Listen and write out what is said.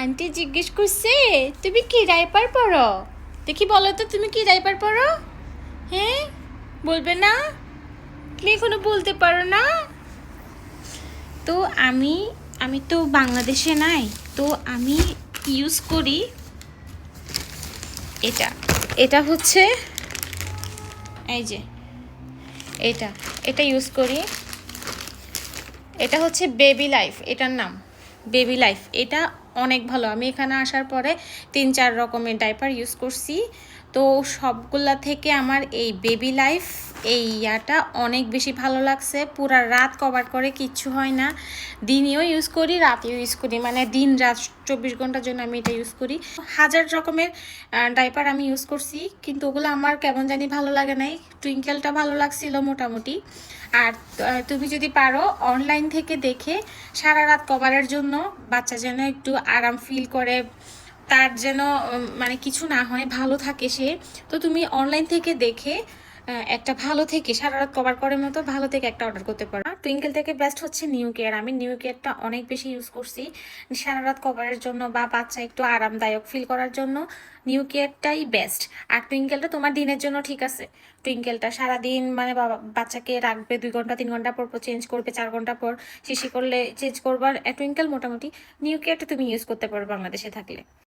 Aunty জিজ্ঞেস করছে তুমি কি ডাইপার পরো? দেখি বলো তো তুমি কি ডাইপার পরো? হ্যাঁ, বলবে না? তুমি এখনো বলতে পারো না? তো আমি আমি তো বাংলাদেশে নাই, তো আমি ইউজ করি এটা। এটা হচ্ছে এই যে এটা এটা ইউজ করি। এটা হচ্ছে বেবি লাইফ, এটার নাম বেবি লাইফ। এটা অনেক ভালো। আমি এখানে আসার পরে 3-4 রকমের ডাইপার ইউজ করছি, তো সবগুলা থেকে আমার এই বেবি লাইফ এই ইয়াটা অনেক বেশি ভালো লাগছে। পুরা রাত কভার করে, কিচ্ছু হয় না। দিনেও ইউজ করি, রাতেও ইউজ করি, মানে দিন রাত 24 ঘন্টার জন্য আমি এটা ইউজ করি। হাজার রকমের ডাইপার আমি ইউজ করছি, কিন্তু ওগুলো আমার কেমন জানি ভালো লাগে নাই। টুইঙ্কেলটা ভালো লাগছিল মোটামুটি। আর তুমি যদি পারো অনলাইন থেকে দেখে সারা রাত কভারের জন্য, বাচ্চা যেন একটু আরাম ফিল করে, তার যেন মানে কিছু না হয়, ভালো থাকে সে, তো তুমি অনলাইন থেকে দেখে একটা ভালো থেকে সারা রাত কভার করার মতো ভালো থেকে একটা অর্ডার করতে পারো। টুইঙ্কেল থেকে বেস্ট হচ্ছে নিউ কেয়ার। আমি নিউ কেয়ারটা অনেক বেশি ইউজ করছি সারা রাত কভারের জন্য, বা বাচ্চা একটু আরামদায়ক ফিল করার জন্য নিউ কেয়ারটাই বেস্ট। আর টুইঙ্কেলটা তোমার দিনের জন্য ঠিক আছে। টুইঙ্কেলটা সারাদিন মানে বাচ্চাকে রাখবে 2 ঘন্টা 3 ঘন্টা পর পর চেঞ্জ করবে, 4 ঘন্টা পর শিশি করলে চেঞ্জ করবার। টুইঙ্কেল মোটামুটি। নিউ কেয়ারটা তুমি ইউজ করতে পারো বাংলাদেশে থাকলে।